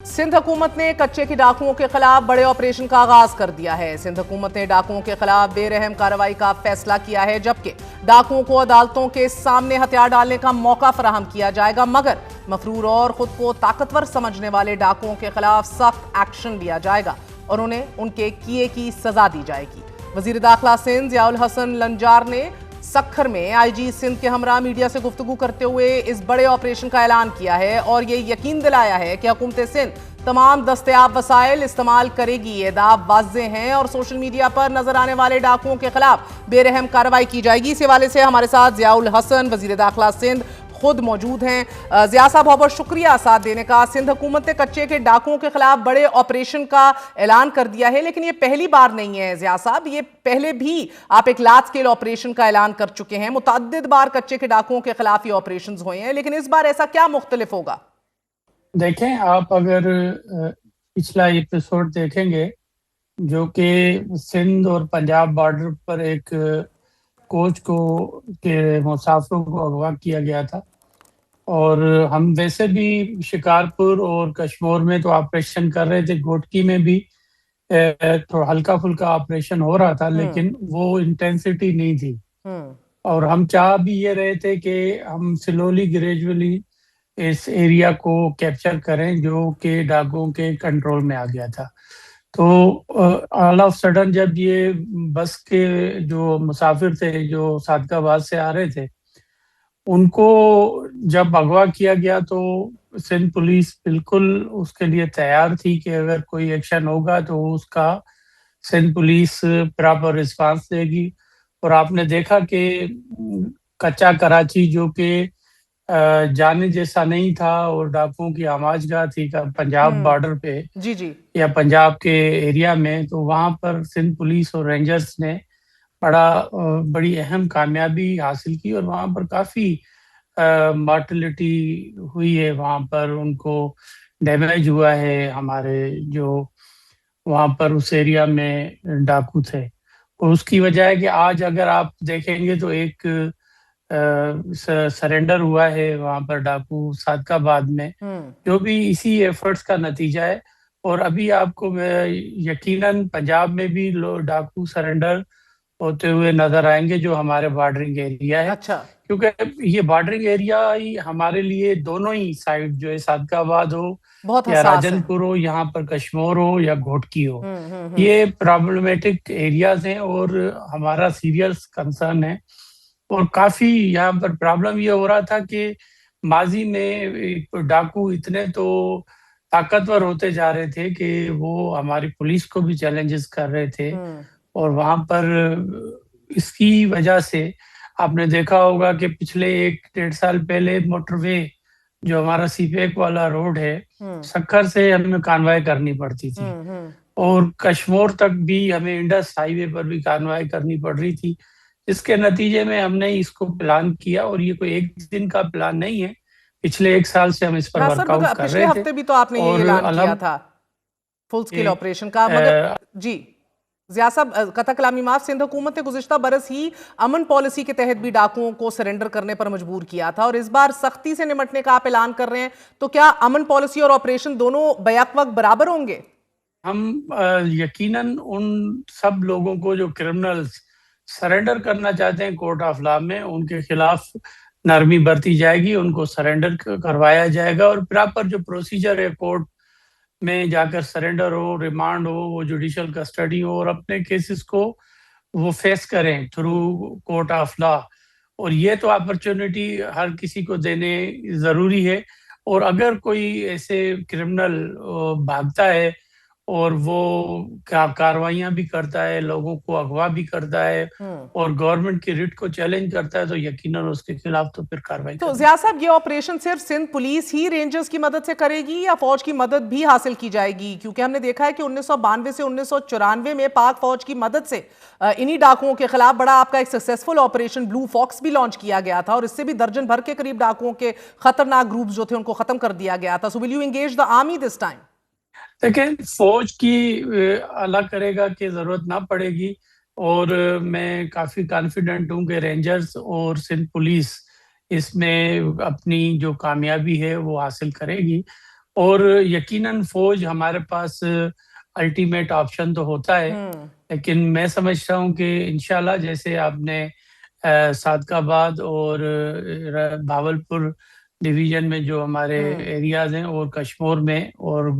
सिंध हुकूमत ने कच्चे के डाकुओं के खिलाफ बड़े ऑपरेशन का आगाज कर दिया है। सिंध हुकूमत ने डाकुओं के खिलाफ बेरहम कार्रवाई का फैसला किया है, जबकि डाकुओं को अदालतों के सामने हथियार डालने का मौका फराहम किया जाएगा, मगर मफरूर और खुद को ताकतवर समझने वाले डाकुओं के खिलाफ सख्त एक्शन लिया जाएगा और उन्हें उनके किए की सजा दी जाएगी। वजीर दाखिला सिंध ज़ियाउल हसन लंजार ने सक्खर में आईजी सिंध के हमरा मीडिया से गुफ्तगू करते हुए इस बड़े ऑपरेशन का ऐलान किया है और ये यकीन दिलाया है कि हुकूमत सिंध तमाम दस्तयाब वसाइल इस्तेमाल करेगी। ये दाव वाज़े हैं और सोशल मीडिया पर नजर आने वाले डाकुओं के खिलाफ बेरहम कार्रवाई की जाएगी। इस हवाले से हमारे साथ ज़ियाउल हसन वजीर दाखिला सिंध खुद मौजूद हैं। ज़िया साहब, बहुत बहुत शुक्रिया साथ देने का। सिंध हुकूमत ने कच्चे के डाकुओं के खिलाफ बड़े ऑपरेशन का ऐलान कर दिया है, लेकिन ये पहली बार नहीं है ज़िया साहब, ये पहले भी आप एक लार्ज स्केल ऑपरेशन का ऐलान कर चुके हैं। मुतअद्दिद बार कच्चे के डाकुओं के खिलाफ ये ऑपरेशन हुए हैं, लेकिन इस बार ऐसा क्या मुख्तलिफ होगा? देखें, आप अगर पिछला एपिसोड देखेंगे जो कि सिंध और पंजाब बॉर्डर पर एक कोच को के मुसाफिरों को अगवा किया गया था, और हम वैसे भी शिकारपुर और कश्मीर में तो ऑपरेशन कर रहे थे, घोटकी में भी थोड़ा हल्का फुल्का ऑपरेशन हो रहा था, लेकिन वो इंटेंसिटी नहीं थी। और हम चाह भी ये रहे थे कि हम स्लोली ग्रेजुअली इस एरिया को कैप्चर करें जो कि डाकुओं के कंट्रोल में आ गया था। तो ऑल ऑफ सडन जब ये बस के जो मुसाफिर थे जो सादकाबाद से आ रहे थे, उनको जब अगवा किया गया तो सिंध पुलिस बिल्कुल उसके लिए तैयार थी कि अगर कोई एक्शन होगा तो उसका सिंध पुलिस प्रॉपर रिस्पांस देगी। और आपने देखा कि कच्चा कराची जो कि जाने जैसा नहीं था और डाकुओं की आमाजगाह थी का पंजाब बॉर्डर पे जी जी। या पंजाब के एरिया में, तो वहां पर सिंध पुलिस और रेंजर्स ने बड़ी अहम कामयाबी हासिल की और वहां पर काफी मॉर्टेलिटी हुई है, वहां पर उनको डैमेज हुआ है। हमारे जो वहां पर उस एरिया में डाकू थे, और उसकी वजह है कि आज अगर आप देखेंगे तो एक सरेंडर हुआ है वहां पर डाकू सादकाबाद में, जो भी इसी एफर्ट्स का नतीजा है। और अभी आपको यकीनन पंजाब में भी लोग डाकू सरेंडर होते हुए नजर आएंगे जो हमारे बॉर्डरिंग एरिया है, अच्छा। क्योंकि ये बॉर्डरिंग एरिया ही हमारे लिए दोनों ही साइड जो है, सादकाबाद हो बहुत या हसास है। राजनपुर हो, यहाँ पर कश्मीर हो या घोटकी हो, ये प्रॉब्लमेटिक एरियाज हैं और हमारा सीरियस कंसर्न है। और काफी यहाँ पर प्रॉब्लम ये हो रहा था कि माजी में डाकू इतने तो ताकतवर होते जा रहे थे कि वो हमारी पुलिस को भी चैलेंजेस कर रहे थे। और वहां पर इसकी वजह से आपने देखा होगा कि पिछले 1 डेढ़ साल पहले मोटरवे जो हमारा सीपेक वाला रोड है, सक्खर से हमें कानवाई करनी पड़ती थी, और कश्मीर तक भी हमें इंडस हाईवे पर भी कानवाई करनी पड़ रही थी। इसके नतीजे में हमने इसको प्लान किया, और ये कोई एक दिन का प्लान नहीं है, पिछले 1 साल से हम इस पर नासर, वर्कआउट कर पिछले रहे थे। हफ्ते भी तो आपने ये और ऐलान किया अलम था फुल स्केल के ऑपरेशन का, मगर जी ज़िया साहब, कथा कलामी माफ, सिंध हुकूमत ने गुज़िश्ता बरस ही अमन पॉलिसी के तहत भी डाकुओं को सरेंडर करने पर मजबूर किया था और इस बार सख्ती से निपटने का आप ऐलान कर रहे हैं, तो क्या अमन पॉलिसी और ऑपरेशन दोनों बैक वक्त बराबर होंगे? हम यकीनन उन सब लोगों को जो क्रिमिनल्स सरेंडर करना चाहते हैं कोर्ट ऑफ लॉ में, उनके खिलाफ नरमी बरती जाएगी, उनको सरेंडर करवाया जाएगा। और प्रॉपर जो प्रोसीजर है कोर्ट में जाकर सरेंडर हो, रिमांड हो, वो जुडिशियल कस्टडी हो, और अपने केसेस को वो फेस करें थ्रू कोर्ट ऑफ लॉ। और ये तो अपॉर्चुनिटी हर किसी को देने जरूरी है। और अगर कोई ऐसे क्रिमिनल भागता है और वो कार्रवाइयां भी करता है, लोगों को अगवा भी करता है और गवर्नमेंट की रिट को चैलेंज करता है, तो यकीनन उसके खिलाफ तो फिर कार्रवाई तो करनी ज़िया साहब, ये ऑपरेशन सिर्फ सिंध पुलिस ही रेंजर्स की मदद से करेगी या फौज की मदद भी हासिल की जाएगी? क्योंकि हमने देखा है कि 1992 से 1994 में पाक फौज की मदद से इन्हीं डाकुओं के खिलाफ बड़ा आपका एक सक्सेसफुल ऑपरेशन ब्लू फॉक्स भी लॉन्च किया गया था और इससे भी दर्जन भर के करीब डाकुओं के खतरनाक ग्रुप जो थे उनको खत्म कर दिया गया था। So will you engage the army this time? देखिए, फौज की अलग करेगा कि जरूरत ना पड़ेगी, और मैं काफी कॉन्फिडेंट हूँ कि रेंजर्स और सिंध पुलिस इसमें अपनी जो कामयाबी है वो हासिल करेगी। और यकीनन फौज हमारे पास अल्टीमेट ऑप्शन तो होता है, लेकिन मैं समझता हूँ कि इंशाल्लाह जैसे आपने सादकाबाद और भावलपुर डिवीजन में जो हमारे एरियाज हैं और कश्मीर में और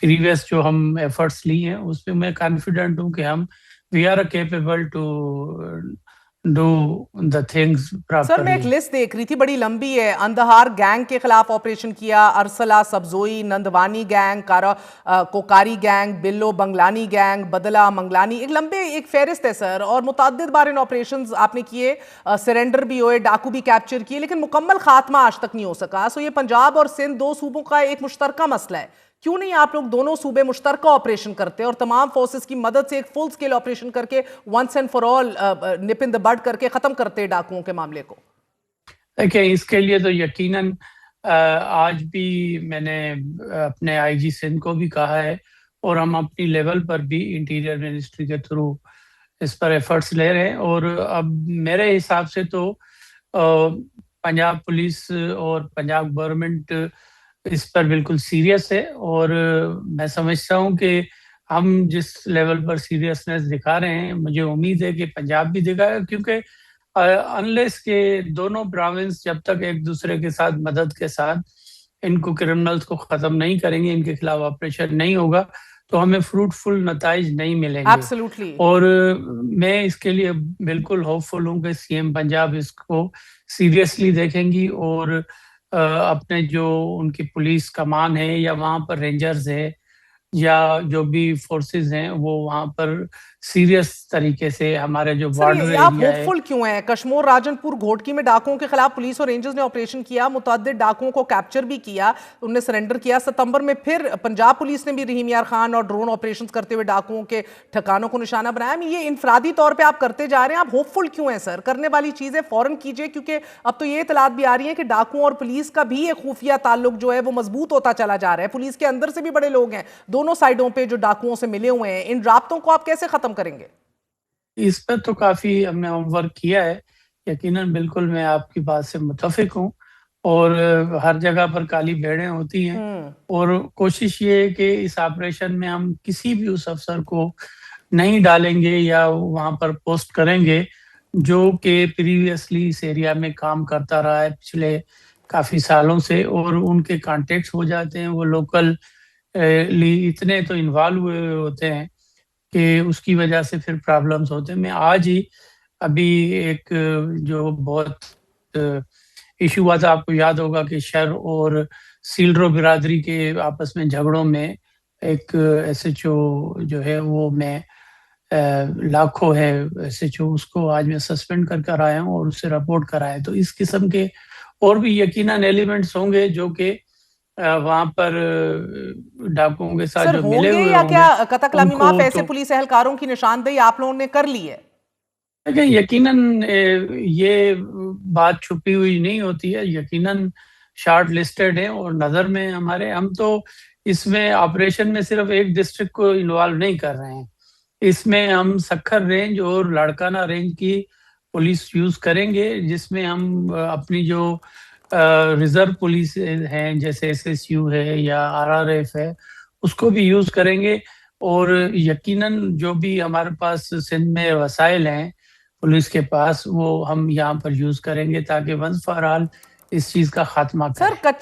प्रीवियस जो हम एफर्ट्स ली हैं उसमें मैं कॉन्फिडेंट हूँ कि हम we are capable to do the things sir मैं एक प्रॉपरली। लिस्ट देख रही थी, बड़ी लंबी है। अंधहार गैंग के खिलाफ ऑपरेशन किया, अरसला सब्जोई नंदवानी गैंग, कोकारी गैंग, बिल्लो बंगलानी गैंग, बदला मंगलानी, एक लंबे एक फेरिस्त है सर। और मुतअद्दिद बार इन ऑपरेशंस आपने किए, सरेंडर भी हुए, डाकू भी कैप्चर किए, लेकिन मुकम्मल खात्मा आज तक नहीं हो सका। सो ये पंजाब और सिंध दो सूबों का एक मुश्तरका मसला है। क्यों नहीं आप लोग दोनों सूबे मुश्तरका ऑपरेशन करते और तमाम फोर्सेस की मदद से एक फुल स्केल ऑपरेशन करके once and for all nip in the bud करके खत्म करते डाकुओं के मामले को? देखिए, इसके लिए तो यकीनन आज भी मैंने अपने आईजी सिंध को भी कहा है और हम अपनी लेवल पर भी इंटीरियर मिनिस्ट्री के थ्रू इस पर एफर्ट्स ले रहे हैं। और अब मेरे हिसाब से तो पंजाब पुलिस और पंजाब गवर्नमेंट इस पर बिल्कुल सीरियस है। और मैं समझता हूँ कि हम जिस लेवल पर सीरियसनेस दिखा रहे हैं, मुझे उम्मीद है कि पंजाब भी दिखाएगा, क्योंकि अनलेस के दोनों प्रोविंस जब तक एक दूसरे के साथ मदद के साथ इनको क्रिमिनल्स को खत्म नहीं करेंगे, इनके खिलाफ ऑपरेशन नहीं होगा, तो हमें फ्रूटफुल नताइज नहीं मिलेंगे। एब्सोल्युटली। और मैं इसके लिए बिल्कुल होपफुल हूँ कि सीएम पंजाब इसको सीरियसली देखेंगी और अपने जो उनकी पुलिस कमान है या वहाँ पर रेंजर्स है या जो भी फोर्सेस हैं वो वहाँ पर सीरियस तरीके से हमारे जो सर बॉर्डर ये आप एरिया है। होपफुल क्यों हैं? कश्मीर राजनपुर घोटकी में डाकुओं के खिलाफ पुलिस और रेंजर्स ने ऑपरेशन किया, मुतअद्दिद डाकुओं को कैप्चर भी किया, उन्हें सरेंडर किया। सितंबर में फिर पंजाब पुलिस ने भी रहीम यार खान और ड्रोन ऑपरेशंस करते हुए डाकुओं के ठिकानों को निशाना बनाया। ये इनफरादी तौर पर आप करते जा रहे हैं, आप होपफुल क्यों हैं सर? करने वाली चीजें फौरन कीजिए, क्योंकि अब तो ये इतलात भी आ रही है कि डाकुओं और पुलिस का भी एक खुफिया ताल्लुक जो है वो मजबूत होता चला जा रहा है। पुलिस के अंदर से भी बड़े लोग हैं दोनों साइडों पर जो डाकुओं से मिले हुए हैं। इन राब्तों को आप कैसे खत्म करेंगे? इस पर तो काफी हमने होमवर्क किया है। यकीनन बिल्कुल मैं आपकी बात से मुतफिक हूँ। और हर जगह पर काली भेड़ें होती हैं और कोशिश ये है कि इस ऑपरेशन में हम किसी भी उस अफसर को नहीं डालेंगे या वहां पर पोस्ट करेंगे जो कि प्रीवियसली इस एरिया में काम करता रहा है पिछले काफी सालों से, और उनके कॉन्टेक्ट्स हो जाते हैं, वो लोकल इतने तो इन्वॉल्व हुए होते हैं कि उसकी वजह से फिर प्रॉब्लम्स होते हैं। मैं आज ही अभी एक जो बहुत इशू हुआ था, आपको याद होगा कि शर और सीलरो बिरादरी के आपस में झगड़ों में एक एसएचओ जो है वो मैं लाखों है एसएचओ, उसको आज मैं सस्पेंड कर कर आया हूँ और उससे रिपोर्ट कराया। तो इस किस्म के और भी यकीनन एलिमेंट्स होंगे जो कि वहां पर डाकुओं के साथ सर जो मिले होंगे हुए या होंगे क्या कतकलामी माफ उनको ऐसे तो पुलिस एहलकारों की निशानदेही आप लोगों ने कर ली है? देखिए, यकीनन ये बात छुपी हुई नहीं होती है, यकीनन शॉर्ट लिस्टेड है और नज़र में हमारे। हम तो इसमें ऑपरेशन में सिर्फ एक डिस्ट्रिक्ट को इन्वॉल्व नहीं कर रहे हैं, इसमें हम सखर रेंज और लाड़काना रेंज की पुलिस यूज करेंगे, जिसमें हम अपनी जो रिजर्व पुलिस हैं जैसे एसएसयू है या आरआरएफ है उसको भी यूज करेंगे। और यकीनन जो भी हमारे पास सिंध में वसाइल हैं पुलिस के पास वो हम यहाँ पर यूज करेंगे ताकि वंस फॉर ऑल इस चीज का खात्मा सर करें।